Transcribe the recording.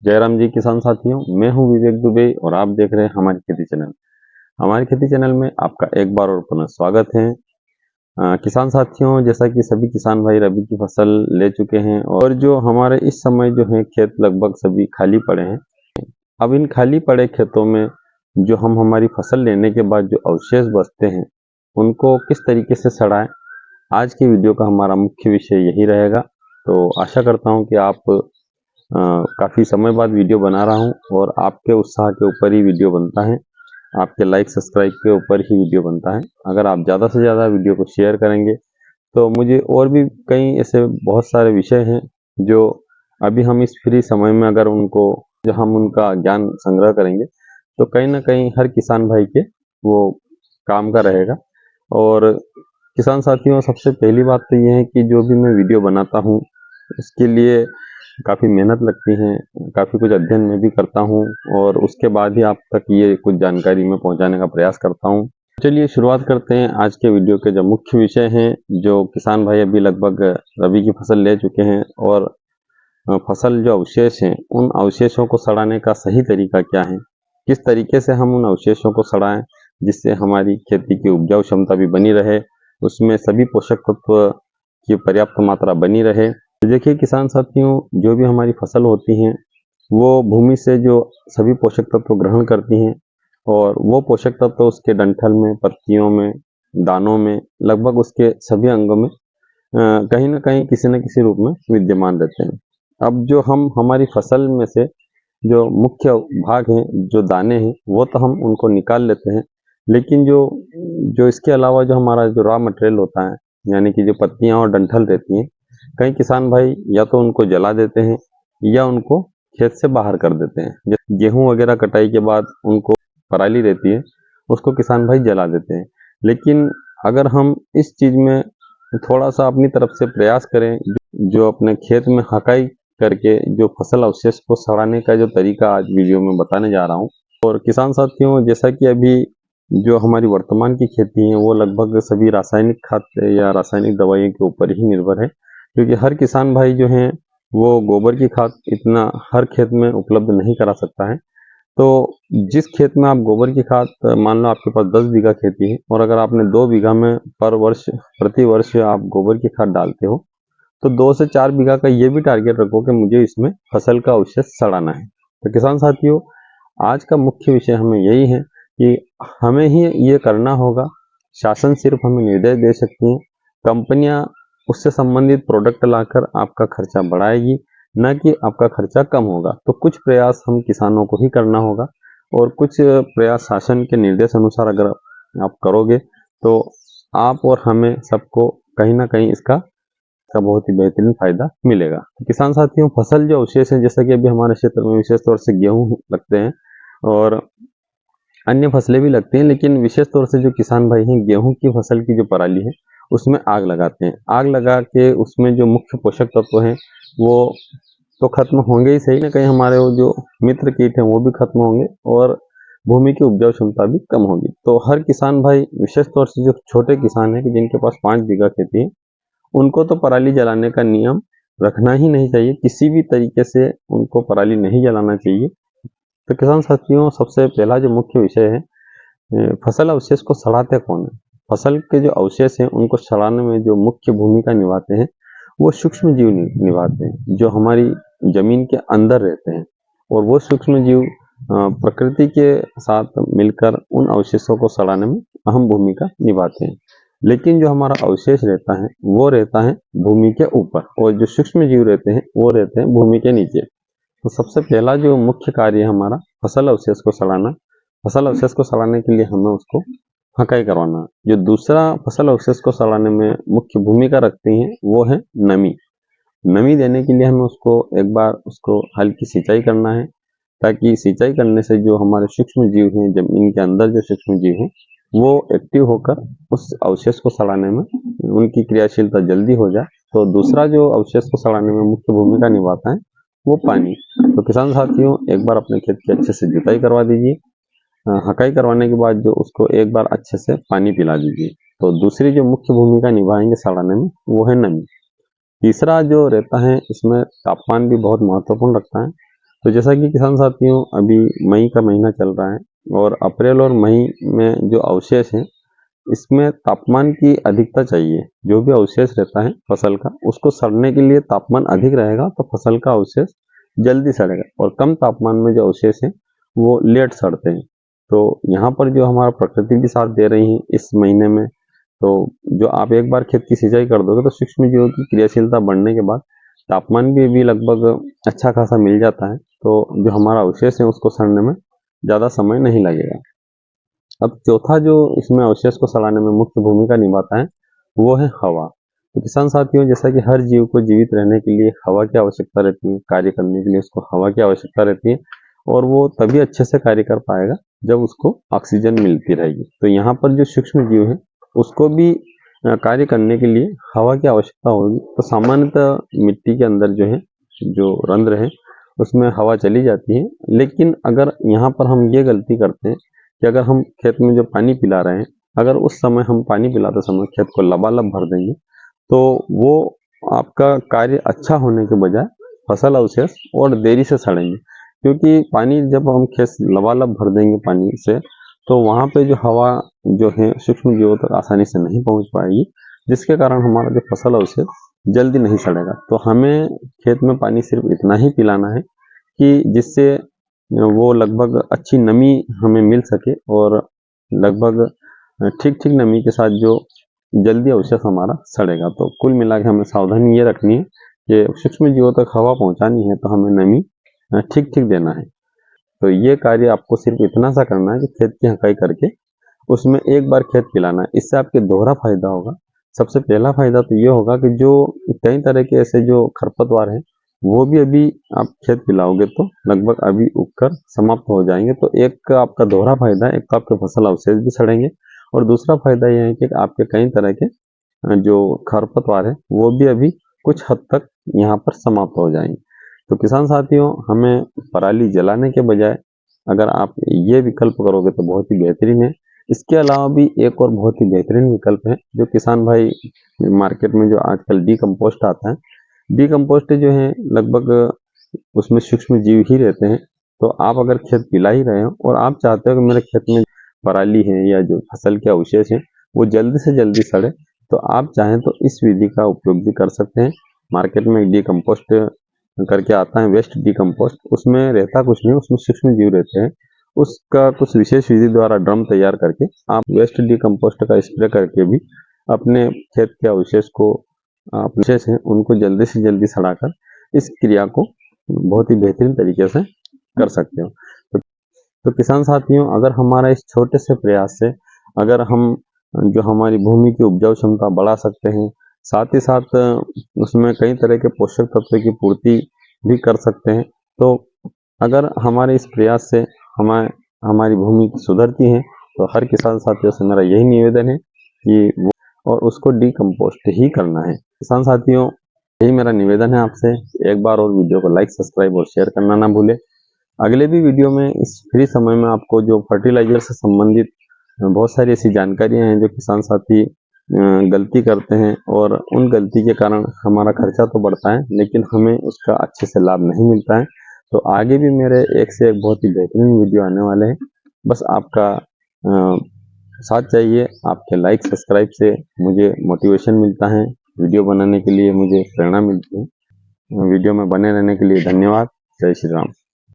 जयराम जी किसान साथियों, मैं हूं विवेक दुबे और आप देख रहे हैं हमारी खेती चैनल। हमारी खेती चैनल में आपका एक बार और पुनः स्वागत है। किसान साथियों, जैसा कि सभी किसान भाई रबी की फसल ले चुके हैं और जो हमारे इस समय जो है खेत लगभग सभी खाली पड़े हैं। अब इन खाली पड़े खेतों में जो हम हमारी फसल लेने के बाद जो अवशेष बचते हैं उनको किस तरीके से सड़ाएं, आज की वीडियो का हमारा मुख्य विषय यही रहेगा। तो आशा करता हूं कि आप काफ़ी समय बाद वीडियो बना रहा हूं और आपके उत्साह के ऊपर ही वीडियो बनता है, आपके लाइक सब्सक्राइब के ऊपर ही वीडियो बनता है। अगर आप ज़्यादा से ज़्यादा वीडियो को शेयर करेंगे तो मुझे और भी कई ऐसे बहुत सारे विषय हैं जो अभी हम इस फ्री समय में अगर उनको जो हम उनका ज्ञान संग्रह करेंगे तो कहीं ना कहीं हर किसान भाई के वो काम का रहेगा। और किसान साथियों, सबसे पहली बात तो ये है कि जो भी मैं वीडियो बनाता हूँ इसके लिए काफ़ी मेहनत लगती है, काफ़ी कुछ अध्ययन मैं भी करता हूँ और उसके बाद ही आप तक ये कुछ जानकारी मैं पहुँचाने का प्रयास करता हूँ। चलिए शुरुआत करते हैं आज के वीडियो के जो मुख्य विषय हैं। जो किसान भाई अभी लगभग रबी की फसल ले चुके हैं और फसल जो अवशेष हैं उन अवशेषों को सड़ाने का सही तरीका क्या है, किस तरीके से हम उन अवशेषों को सड़ाएं जिससे हमारी खेती की उपजाऊ क्षमता भी बनी रहे, उसमें सभी पोषक तत्व की पर्याप्त मात्रा बनी रहे। तो देखिए किसान साथियों, जो भी हमारी फसल होती हैं वो भूमि से जो सभी पोषक तत्व ग्रहण करती हैं और वो पोषक तत्व उसके डंठल में, पत्तियों में, दानों में, लगभग उसके सभी अंगों में कहीं ना कहीं किसी न किसी रूप में विद्यमान रहते हैं। अब जो हम हमारी फसल में से जो मुख्य भाग हैं, जो दाने हैं, वो तो हम उनको निकाल लेते हैं, लेकिन जो जो इसके अलावा जो हमारा जो रॉ मटेरियल होता है, यानी कि जो पत्तियां और डंठल रहती हैं, कई किसान भाई या तो उनको जला देते हैं या उनको खेत से बाहर कर देते हैं। जैसे गेहूं वगैरह कटाई के बाद उनको पराली रहती है, उसको किसान भाई जला देते हैं। लेकिन अगर हम इस चीज़ में थोड़ा सा अपनी तरफ से प्रयास करें, जो अपने खेत में हकाई करके जो फसल अवशेष को सड़ाने का जो तरीका आज वीडियो में बताने जा रहा हूँ। और किसान साथियों, जैसा कि अभी जो हमारी वर्तमान की खेती है वो लगभग सभी रासायनिक खाद या रासायनिक दवाइयों के ऊपर ही निर्भर है, क्योंकि हर किसान भाई जो है वो गोबर की खाद इतना हर खेत में उपलब्ध नहीं करा सकता है। तो जिस खेत में आप गोबर की खाद, मान लो आपके पास 10 बीघा खेती है और अगर आपने 2 बीघा में पर वर्ष प्रति वर्ष आप गोबर की खाद डालते हो तो 2 से 4 बीघा का ये भी टारगेट रखो कि मुझे इसमें फसल का अवशेष सड़ाना है। तो किसान साथियों, आज का मुख्य विषय हमें यही है कि हमें ही ये करना होगा। शासन सिर्फ हमें निर्देश दे सकती है, कंपनियां उससे संबंधित प्रोडक्ट लाकर आपका खर्चा बढ़ाएगी, न कि आपका खर्चा कम होगा। तो कुछ प्रयास हम किसानों को ही करना होगा और कुछ प्रयास शासन के निर्देश अनुसार अगर आप करोगे तो आप और हमें सबको कहीं ना कहीं इसका बहुत ही बेहतरीन फायदा मिलेगा। तो किसान साथियों, फसल जो अवशेष है, जैसा कि अभी हमारे क्षेत्र में विशेष तौर से गेहूं लगते हैं और अन्य फसलें भी लगती हैं, लेकिन विशेष तौर से जो किसान भाई हैं गेहूं की फसल की जो पराली है उसमें आग लगाते हैं। आग लगा के उसमें जो मुख्य पोषक तत्व हैं वो तो खत्म होंगे ही, सही ना कहीं हमारे वो जो मित्र कीट हैं वो भी खत्म होंगे और भूमि की उपजाऊ क्षमता भी कम होगी। तो हर किसान भाई, विशेष तौर से जो छोटे किसान हैं कि जिनके पास 5 बीघा खेती है, उनको तो पराली जलाने का नियम रखना ही नहीं चाहिए। किसी भी तरीके से उनको पराली नहीं जलाना चाहिए। तो किसान साथियों, सबसे पहला जो मुख्य विषय है, फसल अवशेष को सड़ाते कौन है। फसल के जो अवशेष हैं उनको सड़ाने में जो मुख्य भूमिका निभाते हैं वो सूक्ष्म जीव निभाते हैं, जो हमारी जमीन के अंदर रहते हैं। और वो सूक्ष्म जीव प्रकृति के साथ मिलकर उन अवशेषों को सड़ाने में अहम भूमिका निभाते हैं। लेकिन जो हमारा अवशेष रहता है वो रहता है भूमि के ऊपर और जो सूक्ष्म जीव रहते हैं वो रहते हैं भूमि के नीचे। तो सबसे पहला जो मुख्य कार्य है हमारा फसल अवशेष को सड़ाना। फसल अवशेष को सड़ाने के लिए हमें उसको हकाई करवाना। जो दूसरा फसल अवशेष को सड़ाने में मुख्य भूमिका रखती है वो है नमी। नमी देने के लिए हमें उसको एक बार उसको हल्की सिंचाई करना है, ताकि सिंचाई करने से जो हमारे सूक्ष्म जीव हैं, जमीन के अंदर जो सूक्ष्म जीव हैं वो एक्टिव होकर उस अवशेष को सड़ाने में उनकी क्रियाशीलता जल्दी हो जाए। तो दूसरा जो अवशेष को सड़ाने में मुख्य भूमिका निभाता है वो पानी। तो किसान साथियों, एक बार अपने खेत की अच्छे से जुताई करवा दीजिए। हकाई करवाने के बाद जो उसको एक बार अच्छे से पानी पिला दीजिए। तो दूसरी जो मुख्य भूमिका निभाएंगे सड़ाने में वो है नमी। तीसरा जो रहता है, इसमें तापमान भी बहुत महत्वपूर्ण रखता है। तो जैसा कि किसान साथियों, अभी मई का महीना चल रहा है और अप्रैल और मई में जो अवशेष हैं, इसमें तापमान की अधिकता चाहिए। जो भी अवशेष रहता है फसल का, उसको सड़ने के लिए तापमान अधिक रहेगा तो फसल का अवशेष जल्दी सड़ेगा, और कम तापमान में जो अवशेष हैं वो लेट सड़ते हैं। तो यहाँ पर जो हमारा प्रकृति भी साथ दे रही है इस महीने में, तो जो आप एक बार खेत की सिंचाई कर दोगे तो सूक्ष्म जीवों की क्रियाशीलता बढ़ने के बाद तापमान भी लगभग अच्छा खासा मिल जाता है, तो जो हमारा अवशेष है उसको सड़ने में ज़्यादा समय नहीं लगेगा। अब चौथा जो इसमें अवशेष को सड़ाने में मुख्य भूमिका निभाता है वो है हवा। तो किसान साथियों, जैसा कि हर जीव को जीवित रहने के लिए हवा की आवश्यकता रहती है, कार्य करने के लिए उसको हवा की आवश्यकता रहती है, और वो तभी अच्छे से कार्य कर पाएगा जब उसको ऑक्सीजन मिलती रहेगी। तो यहाँ पर जो सूक्ष्म जीव है उसको भी कार्य करने के लिए हवा की आवश्यकता होगी। तो सामान्यतः मिट्टी के अंदर जो है, जो रंध्र है, उसमें हवा चली जाती है, लेकिन अगर यहाँ पर हम ये गलती करते हैं कि अगर हम खेत में जो पानी पिला रहे हैं, अगर उस समय हम पानी पिलाते समय खेत को लबालब भर देंगे, तो वो आपका कार्य अच्छा होने के बजाय फसल अवशेष और देरी से सड़ेंगे। क्योंकि पानी जब हम खेत लबालब भर देंगे पानी से, तो वहाँ पे जो हवा जो है सूक्ष्म जीवों तक आसानी से नहीं पहुँच पाएगी, जिसके कारण हमारा जो फसल अवशेष जल्दी नहीं सड़ेगा। तो हमें खेत में पानी सिर्फ इतना ही पिलाना है कि जिससे वो लगभग अच्छी नमी हमें मिल सके, और लगभग ठीक-ठीक नमी के साथ जो जल्दी अवशेष हमारा सड़ेगा। तो कुल मिला के हमें सावधानी ये रखनी है कि सूक्ष्म जीवों तक हवा पहुँचानी है तो हमें नमी ठीक-ठीक देना है। तो ये कार्य आपको सिर्फ इतना सा करना है कि खेत की हकाई करके उसमें एक बार खेत पिलाना है। इससे आपके दोहरा फायदा होगा। सबसे पहला फायदा तो ये होगा कि जो कई तरह के ऐसे जो खरपतवार हैं, वो भी अभी आप खेत पिलाओगे तो लगभग अभी उगकर समाप्त हो जाएंगे। तो एक आपका दोहरा फायदा है, एक तो आपके फसल अवशेष भी सड़ेंगे, और दूसरा फायदा यह है कि आपके कई तरह के जो खरपतवार है वो भी अभी कुछ हद तक यहाँ पर समाप्त हो जाएंगे। तो किसान साथियों, हमें पराली जलाने के बजाय अगर आप ये विकल्प करोगे तो बहुत ही बेहतरीन है। इसके अलावा भी एक और बहुत ही बेहतरीन विकल्प है जो किसान भाई मार्केट में जो आजकल डीकम्पोस्ट आता है। डीकम्पोस्ट जो है लगभग उसमें सूक्ष्म जीव ही रहते हैं। तो आप अगर खेत पिला ही रहे हो और आप चाहते हो कि मेरे खेत में पराली है या जो फसल के अवशेष हैं वो जल्दी से जल्दी सड़े, तो आप चाहें तो इस विधि का उपयोग भी कर सकते हैं। मार्केट में डीकम्पोस्ट करके आता है, वेस्ट डीकम्पोस्ट, उसमें रहता कुछ नहीं, उसमें सूक्ष्म जीव रहते हैं। उसका कुछ विशेष विधि द्वारा ड्रम तैयार करके आप वेस्ट डीकम्पोस्ट का स्प्रे करके भी अपने खेत के अवशेष को अवशेष हैं उनको जल्दी से जल्दी सड़ाकर इस क्रिया को बहुत ही बेहतरीन तरीके से कर सकते हो। तो किसान साथियों, अगर हमारा इस छोटे से प्रयास से अगर हम जो हमारी भूमि की उपजाऊ क्षमता बढ़ा सकते हैं, साथ ही साथ उसमें कई तरह के पोषक तत्व की पूर्ति भी कर सकते हैं, तो अगर हमारे इस प्रयास से हमारी भूमि सुधरती है, तो हर किसान साथियों से मेरा यही निवेदन है कि वो और उसको डीकम्पोस्ट ही करना है। किसान साथियों, यही मेरा निवेदन है आपसे। एक बार और वीडियो को लाइक, सब्सक्राइब और शेयर करना ना भूलें। अगले भी वीडियो में इस फ्री समय में आपको जो फर्टिलाइजर से संबंधित बहुत सारी ऐसी जानकारियां हैं जो किसान साथी गलती करते हैं, और उन गलती के कारण हमारा खर्चा तो बढ़ता है लेकिन हमें उसका अच्छे से लाभ नहीं मिलता है। तो आगे भी मेरे एक से एक बहुत ही बेहतरीन वीडियो आने वाले हैं। बस आपका साथ चाहिए। आपके लाइक सब्सक्राइब से मुझे मोटिवेशन मिलता है, वीडियो बनाने के लिए मुझे प्रेरणा मिलती है। वीडियो में बने रहने के लिए धन्यवाद। जय श्री राम।